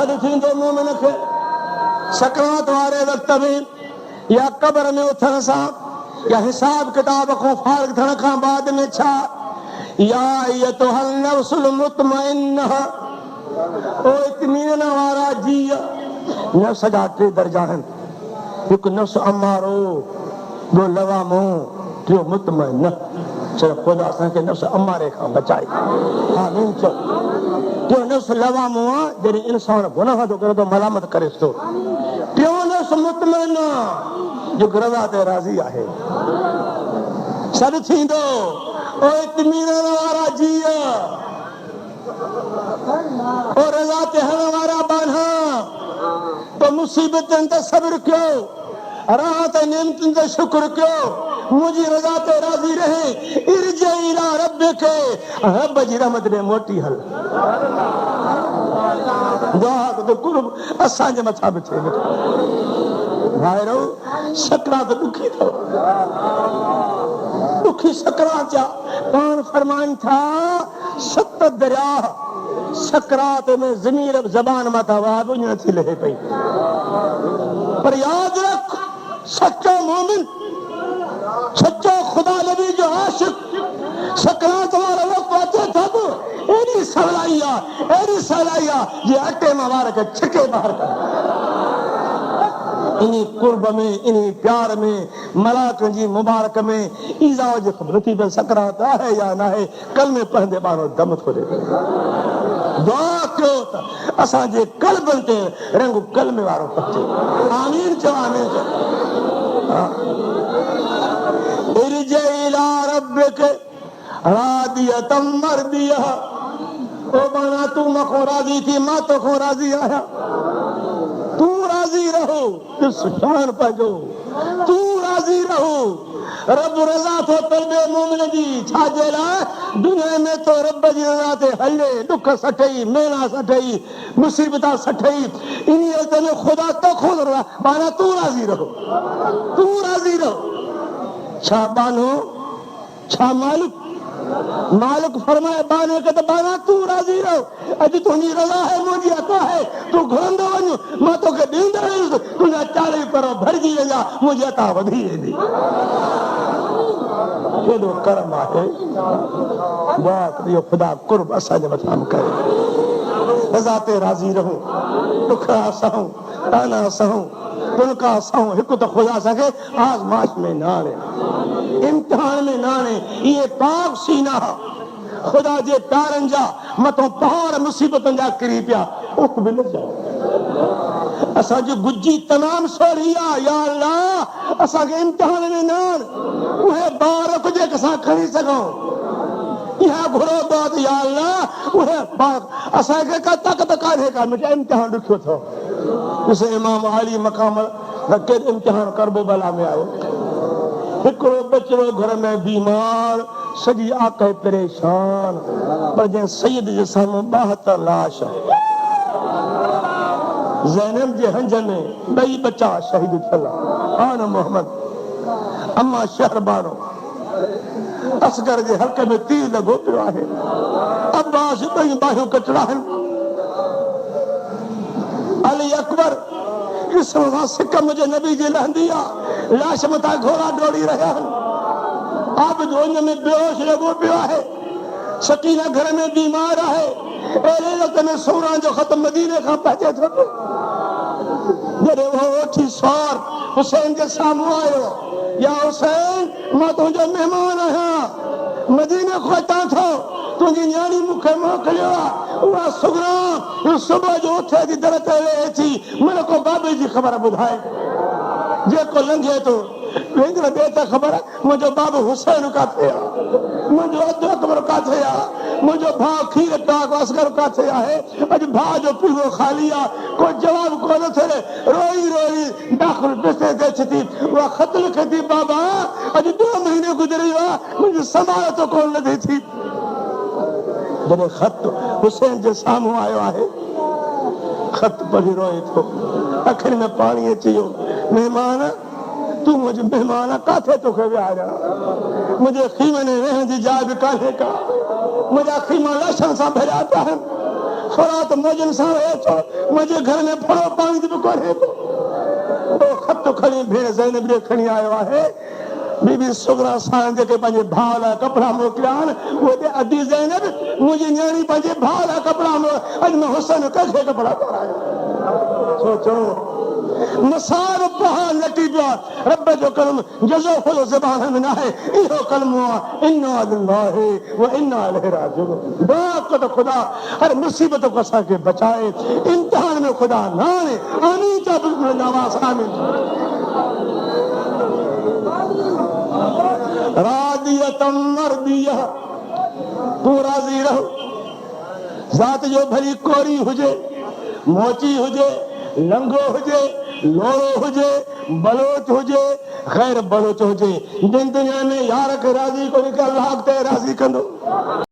सॾु थींदो मोमिन खे सकरात वारे वक़्त में या क़ब्र में उथण सां या हिसाब किताब खां फारिग थियण खां बाद में छा या अय्युहल नफ्सुल मुतमइन्नह ओ इत्मीनान वारा जीअ। नफ्स जा टे दर्जा आहिनि, हिकु नफ्स अमारो, ॿियो लवामो, टियों मुतमइन। चलो ख़ुदा असांखे नफ्स अमारे खां बचाए। आमीन चओ। टियों नफ्स लवामो आहे, जॾहिं इंसान गुनाह थो करे थो मलामत करे थो। टियों नफ्स मुतमइन जो रज़ा ते राज़ी आहे। सॾु थींदो ओ इत्मीनान वारा जीअ, ओ रज़ा ते हलण वारा बान्हा, तो मुसीबतनि ते सब्र कयो, राहत नेमतुनि ते शुक्र कयो, मुंहिंजी रज़ा ते राज़ी रहे। इरज इला रब्बिक, रब जी रहमत ॾे मोटी हल। दुआ तो कुर्ब असांजे मथां बि थिए। भाइरो सकरात ॾुखी अथव, ॾुखी सकरात जा पाण फरमाइनि था 7 दरिया सकरात में ज़मीर ज़बान मथां वाह बि नथी लहे पई। पर यादि रख, सचो मोमिन, सचो ख़ुदा नबी जो आशिक़ सकरात वारो वक़्तु अचे थो एॾी सवलाई आहे जे अटे मां वार खे छिके ॿाहिरि करे। इन्ही कुर्ब में, इन्ही प्यार में, मलाकनि जी मुबारक में ईज़ा जी ख़बर थी पए सकरात आहे या न आहे। कल में पढ़ंदे ॿारो दम थो ॾे। दुआ कयो त असांजे कल्बनि ते रंग कलमे वारो पचे। आमीन चओ, आमीन चओ। इरज इला रब्बिक रादियतम मर्दियह, ओ बाना तू मूंखां राज़ी थी, मां तोखां राज़ी आहियां। तू राज़ी रहो, शान पंहिंजो, तू राज़ी रहो। रब रज़ा थो तलबे मोमिन जी, छाजे लाइ? दुनिया में तो रब जी रज़ा ते हले, दुख सठई, मेना सठई, मुसीबता सठई, इन में ख़ुदा तोखां बाना तू राज़ी रहो, तू राज़ी रहो। छा बानो, छा मालिक? मालिक फरमाए बाने के तो बाना तू राज़ी रहो। अॼु तुंहिंजी रज़ा है, मुंहिंजी अता है, तू घुरंदो वञ, मां तोखे ॾींदो आहियां, तुंहिंजा 40 पर भरिजी वेंदा, मुंहिंजी अता वधी वेंदी। केॾो करम आहे। बात इहो ख़ुदा कुर्ब असांजे मथां करे। रज़ा ते राज़ी रहो, ॾुखिया सहूं, ताना सहूं, तुनका सहूं। हिकु त ख़ुदा असांखे आज़माइश में न आणे, इम्तिहान में न आणे। इहे पाक सीना ख़ुदा जे प्यारनि जा मथां पहाड़ मुसीबतनि जा किरी पिया, उख बि न जाओ। असांजी गुजी तमामु सवली आहे। या अल्लाह असांखे इम्तिहान में न आण, उहे ॿार जेके असां खणी सघूं, इहा घुरो बात। या अल्लाह उहे असांखे का ताक़त कान्हे का, मुंहिंजो इम्तिहान ॾुखियो अथव। ॾिसो इमाम आली मक़ाम केॾो इम्तिहान करबो बला में आयो। हिकिड़ो बचिड़ो घर में बीमार, सॼी आक परेशान, पर जंहिं सैयद जे साम्हूं 72 लाश। ज़ैनब जे हंज में 2 बच्चा शहीद थियल। आन मोहम्मद, अम्मा शहरबानो, असगर जे हल्क में तीर लॻो पियो आहे। अब्बास 2 बाहियूं कचड़ा आहिनि। अली अकबर ॾिसण सां सिक मुंहिंजे नबी जी लहंदी आहे। लाश मथां घोड़ा दौड़ी रहिया आहिनि। आबिद उन में बेहोश लॻो पियो आहे। सकीना घर में बीमार आहे। अहिड़े वक़्त में सूरां जो ख़त मदीने खां पहुचे थो। जॾहिं उहो ओठी सवार हुसैन जे साम्हूं आयो, या हुसैन मां तुंहिंजो महिमान आहियां, मदीने खां अचां थो, तुंहिंजी न्याणी मूंखे मोकिलियो आहे। उहा सुगरा सुबुह जो उथे थी, दर ते वेहे थी, मलको बाबे जी ख़बर ॿुधाए। जेको लंघे थो वेंदड़ ॿिए त ख़बर मुंहिंजो बाबू हुसैन काथे आहे, मुंहिंजो अधु अकबर काथे आहे, मुंहिंजो भाउ खीर टाक असगर काथे आहे। अॼु भाउ जो पीलो ख़ाली आहे, कोई जवाब कोन थिए। रोई रोई दाख़िल बिस्ते ते अचे थी, उहा ख़त लिखे थी, बाबा अॼु 2 महीने गुज़री विया, मुंहिंजी संभाल तो कोन लॻे थी। जॾहिं ख़त हुसैन जे साम्हूं आयो आहे, ख़त पढ़ी रोए थो, अखियुनि में पाणी अची वियो। महिमान तूं मुंहिंजो महिमान आहे, काथे तोखे विहारियां? मुंहिंजे खीमनि में वेहण जी जाइ बि कान्हे का। मुंहिंजा खीमा लाशनि सां भरिया पिया आहिनि। खुरात मौजन सां रहे थो, मुंहिंजे घर में फड़ो पाणी बि कोन्हे को। खत खणी भेण ज़ैनब ॾे खणी आयो आहे। बीबी सुगरा सां जेके पंहिंजे भाउ लाइ कपिड़ा मोकिलिया आहिनि, उहे अदी ज़ैनब मुंहिंजी न्याणी पंहिंजे भाउ लाइ कपिड़ा अॼु मां हुसैन कंहिंखे कपिड़ा पाराया। सोचो मसार पहाड़ लटी पियो आहे। रब जो कलम जज़ो खुलो ज़बान में न आहे, इहो कलमो आहे इन्ना लिल्लाहि व इन्ना इलैहि राजिऊन। दुआ करो खुदा हर मुसीबत को असांखे बचाए, इम्तिहान में खुदा न आणे। आमीन जा बिल्कुल नवाज़ आमीन। रादियतम मर्दिया, तू राज़ी रहो। ज़ात जो भली कोरी हुजे, मोची हुजे, लंगो हुजे, लोड़ो हुजे, बलोच हुजे, गैर बलोच हुजे, जिन दुनिया में यार खे राज़ी कोन्हे, अल्लाह ते राज़ी कंदो।